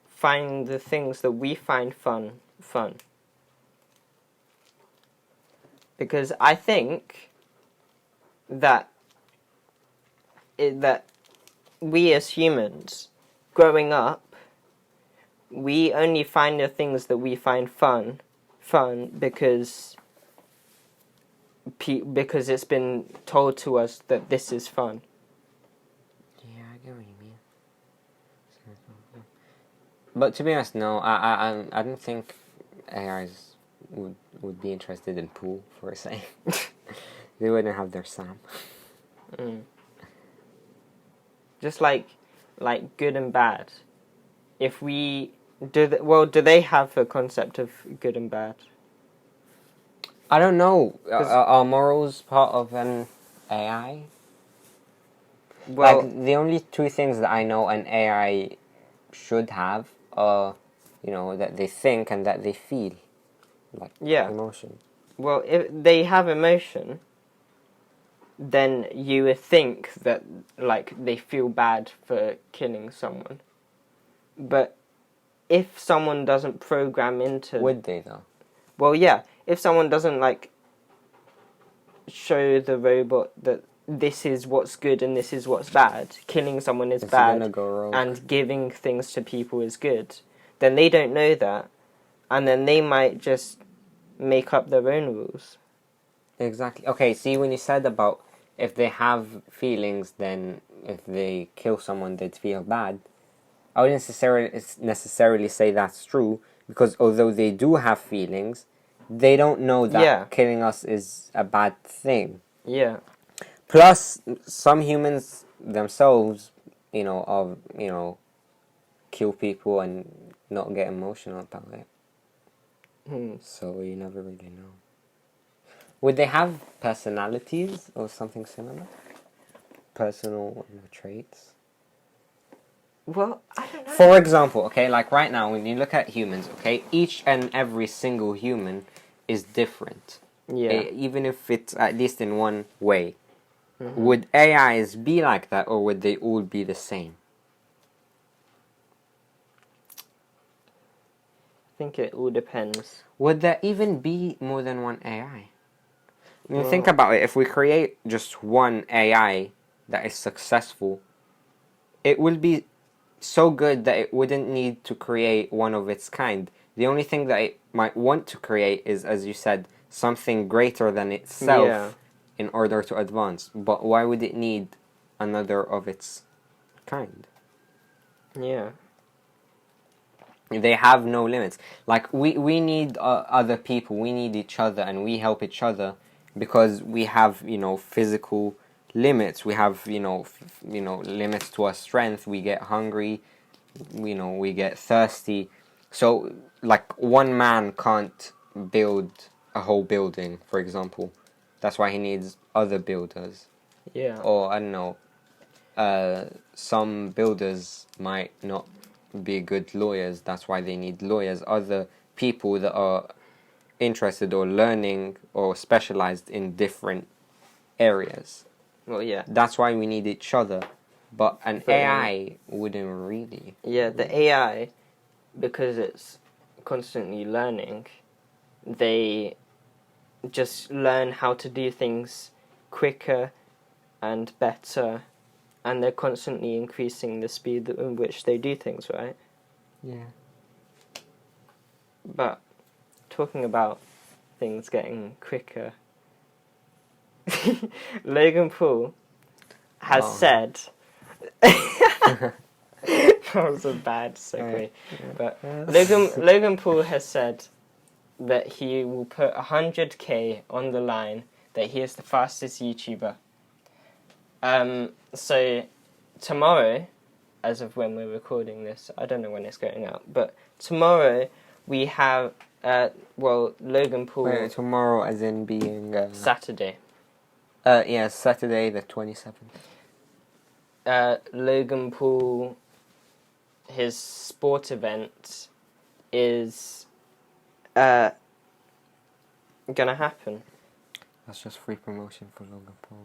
find the things that we find fun? Because I think that we as humans, growing up, we only find the things that we find fun because it's been told to us that this is fun. Yeah, I get what you mean. But to be honest, no, I don't think AIs would be interested in pool for a second. They wouldn't have their Sam. just like good and bad. If we do they have a concept of good and bad? I don't know. Are morals part of an AI? Well, Like, the only two things that I know an AI should have are, that they think and that they feel. Like, yeah. emotion. Well, if they have emotion, then you would think that, like, they feel bad for killing someone. But if someone doesn't program into... Would they, though? Well, yeah. If someone doesn't, like, show the robot that this is what's good and this is what's bad, killing someone is bad, gonna go rogue. and giving things to people is good, then they don't know that, and then they might just make up their own rules. Exactly. Okay, see, when you said about if they have feelings, then if they kill someone, they'd feel bad. I wouldn't necessarily say that's true, because although they do have feelings, they don't know that killing us is a bad thing. Yeah. Plus, some humans themselves, kill people and not get emotional about it. So you never really know. Would they have personalities or something similar? Personal traits? Well, I don't know. For example, okay, like right now, when you look at humans, okay, each and every single human is different. Yeah. Even if it's at least in one way. Would AIs be like that, or would they all be the same? I think it all depends. Would there even be more than one AI? Think about it. If we create just one AI that is successful, it will be so good that it wouldn't need to create one of its kind. The only thing that it might want to create is, as you said, something greater than itself in order to advance. But why would it need another of its kind? Yeah. They have no limits. Like, we need other people, we need each other, and we help each other because we have, physical limits. We have, limits to our strength. We get hungry, we get thirsty. So, like, one man can't build a whole building, for example. That's why he needs other builders. Yeah. Or, I don't know, some builders might not be good lawyers. That's why they need lawyers. Other people that are interested or learning or specialized in different areas. Well, yeah. That's why we need each other. But an AI wouldn't really. Yeah, the AI, because it's constantly learning, they just learn how to do things quicker and better, and they're constantly increasing the speed in which they do things, right? Yeah. But talking about things getting quicker, Logan Paul has said... That was a bad segue. But Logan Paul has said that he will put 100k on the line, that he is the fastest YouTuber. So tomorrow, as of when we're recording this, I don't know when it's going out, but tomorrow we have, Logan Paul... Wait, tomorrow as in being... Saturday. Yeah, Saturday the 27th. Logan Paul, his sport event is gonna happen. That's just free promotion for Logan Paul,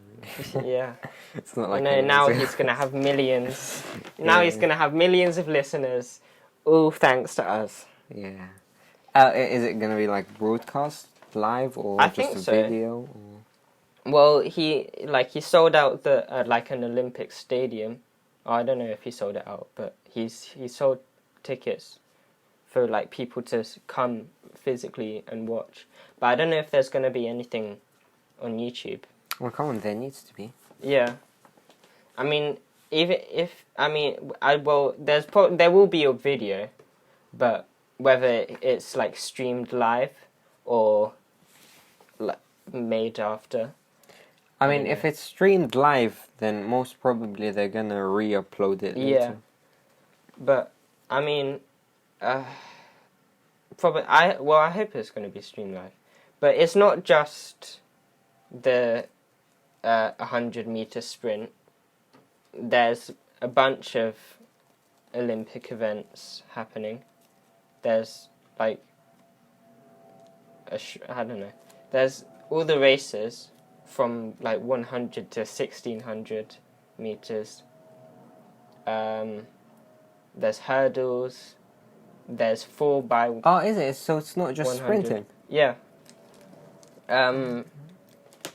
really. Yeah. It's not like... now he's gonna have millions. Now he's gonna have millions of listeners, all thanks to us. Yeah. Is it gonna be like broadcast live or I just think a so. video? Or? Well, he sold out the like an Olympic stadium. Oh, I don't know if he sold it out, but he sold tickets for like people to come physically and watch. But I don't know if there's gonna be anything on YouTube. Well, come on, there needs to be. Yeah, I mean, there will be a video, but whether it's like streamed live or like made after. I mean, if it's streamed live, then most probably they're gonna re-upload it later. Yeah. But I mean, probably I hope it's going to be streamed live, but it's not just the 100-meter sprint. There's a bunch of Olympic events happening. There's like I don't know. There's all the races from like 100 to 1600 meters. There's hurdles. There's 4x. Oh, is it? So it's not just 100. sprinting? Yeah.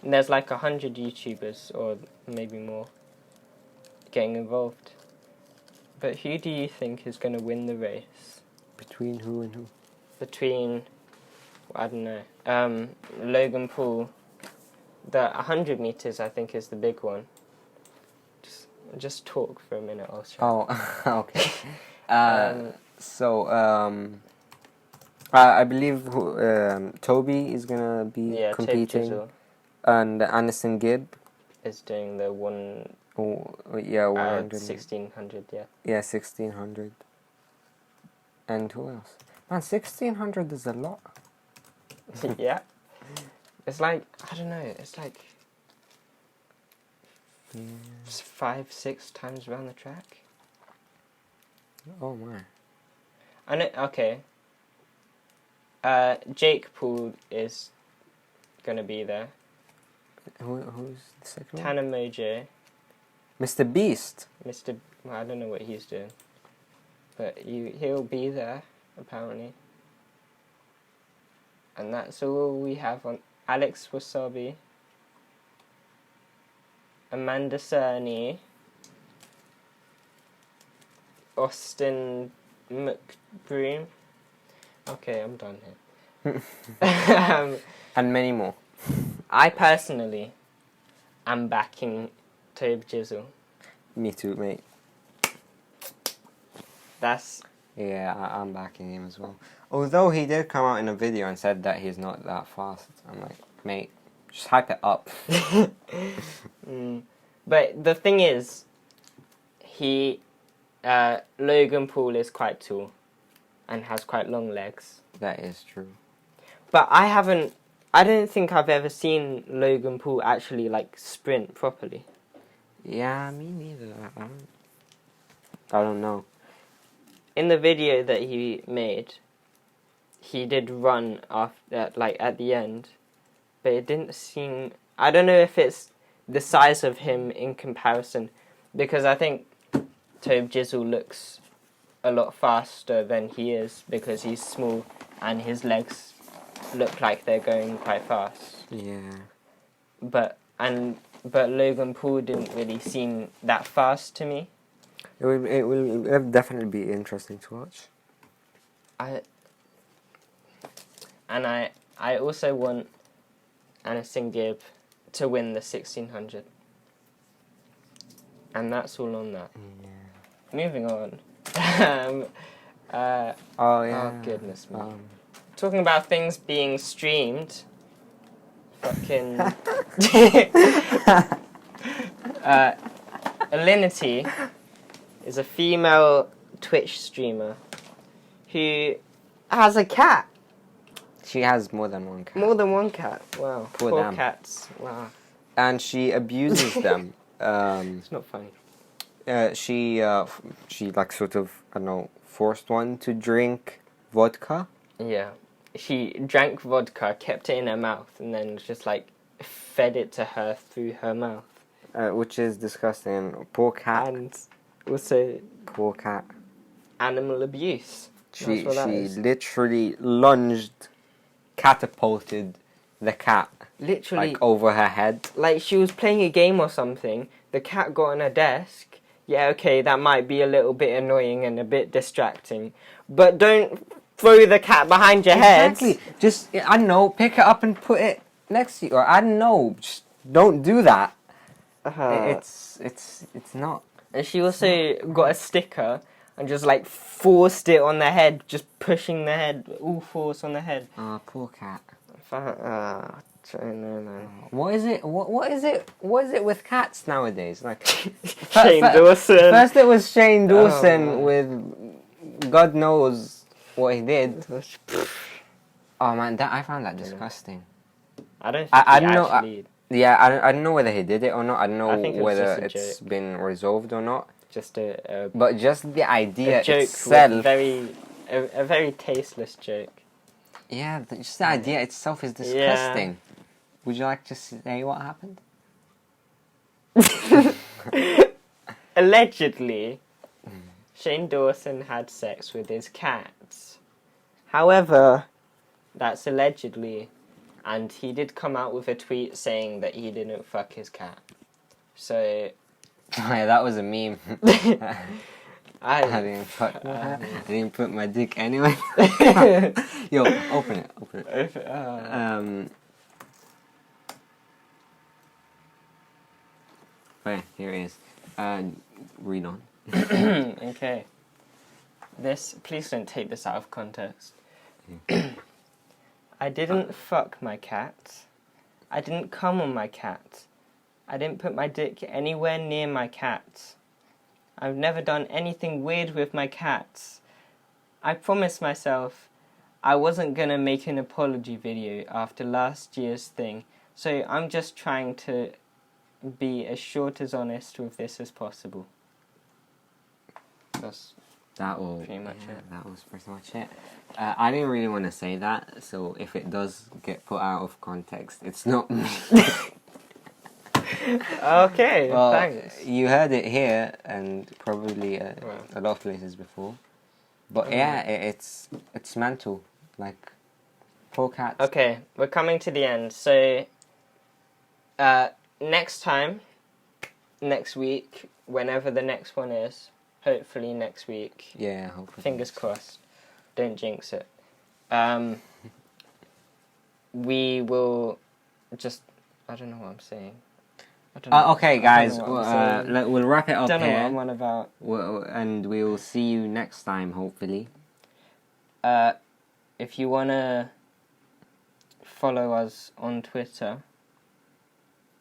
There's like 100 YouTubers or maybe more getting involved. But who do you think is going to win the race? Between who and who? Between, I don't know, Logan Paul. The 100 meters, I think, is the big one. Just talk for a minute, I'll show. Oh, okay. I believe Toby is gonna be competing, and Anderson Gibb is doing the 100. 1600, yeah. Yeah, 1600. And who else? Man, 1600 is a lot. Yeah. It's like, I don't know, it's like 5-6 times around the track. Oh my. I know, okay. Jake Paul is gonna be there. Who's the second one? Tana Mojo. Mr. Beast. Well, I don't know what he's doing. But he'll be there, apparently. And that's all we have on Alex Wasabi. Amanda Cerny. Austin McBroom. Okay, I'm done here. And many more. I personally am backing Tobe Jizzle. Me too, mate. Yeah, I'm backing him as well. Although he did come out in a video and said that he's not that fast. I'm like, mate, just hype it up. But the thing is, Logan Paul is quite tall and has quite long legs. That is true. But I don't think I've ever seen Logan Paul actually like sprint properly. Yeah, me neither. I don't know. In the video that he made, he did run after, like at the end, but it didn't seem. I don't know if it's the size of him in comparison, because I think Tobe Jizzle looks a lot faster than he is because he's small and his legs look like they're going quite fast. Yeah. But Logan Paul didn't really seem that fast to me. It will definitely be interesting to watch. I also want Anderson Gibb to win the 1600. And that's all on that. Yeah. Moving on. Oh yeah. Oh goodness me. Talking about things being streamed. Fucking Alinity is a female Twitch streamer who has a cat. She has more than one cat. More than one cat. Wow. Poor them. Cats. Wow. And she abuses them. It's not funny. She like sort of, I don't know, forced one to drink vodka. Yeah. She drank vodka, kept it in her mouth, and then just like fed it to her through her mouth. Which is disgusting. Poor cat. And also poor cat. Animal abuse. She literally catapulted the cat. Literally. Like over her head. Like she was playing a game or something. The cat got on her desk. Yeah, okay, that might be a little bit annoying and a bit distracting. But don't throw the cat behind your head. Exactly. Just, I don't know, pick it up and put it next to you. Or I don't know, just don't do that. It's not. And she also got a sticker and just like forced it on the head, just pushing the head, all force on the head. Ah, poor cat. I know, man. What is it? What is it? What is it with cats nowadays? Like Shane Dawson. First, it was Shane Dawson man. with God knows what he did. Oh man, I found that disgusting. I don't think I he don't know. actually... I don't know whether he did it or not. I don't know I think it was whether just a it's joke. been resolved or not. Just a But just the idea joke itself. with a very tasteless joke. Yeah, just the idea itself is disgusting. Would you like to say what happened? Allegedly, Shane Dawson had sex with his cats. However, that's allegedly, and he did come out with a tweet saying that he didn't fuck his cat. So... Yeah, that was a meme. I I didn't put my dick anyway. Yo, open it. Okay, here it is. Read on. Okay. Please don't take this out of context. I didn't fuck my cat. I didn't come on my cat. I didn't put my dick anywhere near my cat. I've never done anything weird with my cats. I promised myself I wasn't gonna make an apology video after last year's thing, so I'm just trying to be as short as honest with this as possible. That's pretty much it. That was pretty much it. I didn't really want to say that, so if it does get put out of context, it's not me. Okay, Well, thanks. you heard it here and probably a lot of places before. But yeah, it's mental. Like, poor cats. Okay, we're coming to the end. So, next week, whenever the next one is, hopefully next week. Yeah, hopefully. Fingers crossed. Don't jinx it. We will just... I don't know what I'm saying. Okay, guys, we'll wrap it up here. I don't know here. what I'm on about. And we'll see you next time, hopefully. If you want to follow us on Twitter,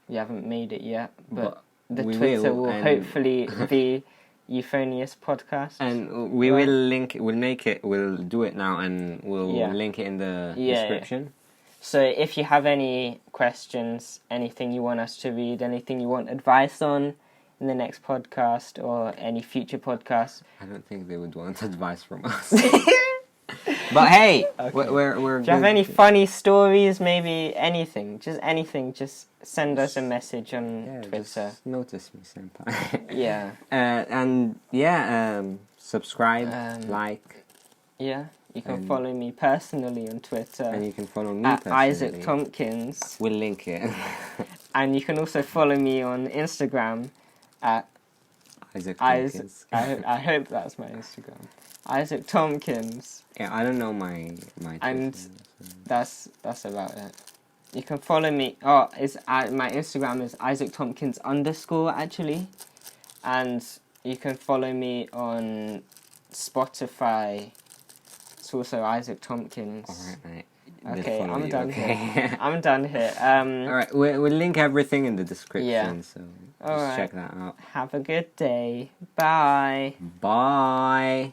we haven't made it yet, but the Twitter will hopefully be Euphonious Podcast. And we will link, we'll do it now, and we'll link it in the description. Yeah. So if you have any questions, anything you want us to read, anything you want advice on in the next podcast or any future podcasts. I don't think they would want advice from us. But hey, we're Do you have any funny stories, maybe anything, just send us a message on Twitter. Just notice me sometime. Yeah. Subscribe, like. Yeah. You can follow me personally on Twitter. And you can follow me at personally. Isaac Tompkins. We'll link it. And you can also follow me on Instagram at Isaac Tompkins. I hope that's my Instagram. Isaac Tompkins. Yeah, I don't know my And Twitter, that's about it. You can follow me. My Instagram is IsaacTompkins _ actually. And you can follow me on Spotify. It's also Isaac Tompkins. Alright, mate. Okay, I'm done here. I'm done here. Alright, we'll link everything in the description, so just Alright. check that out. Have a good day. Bye. Bye.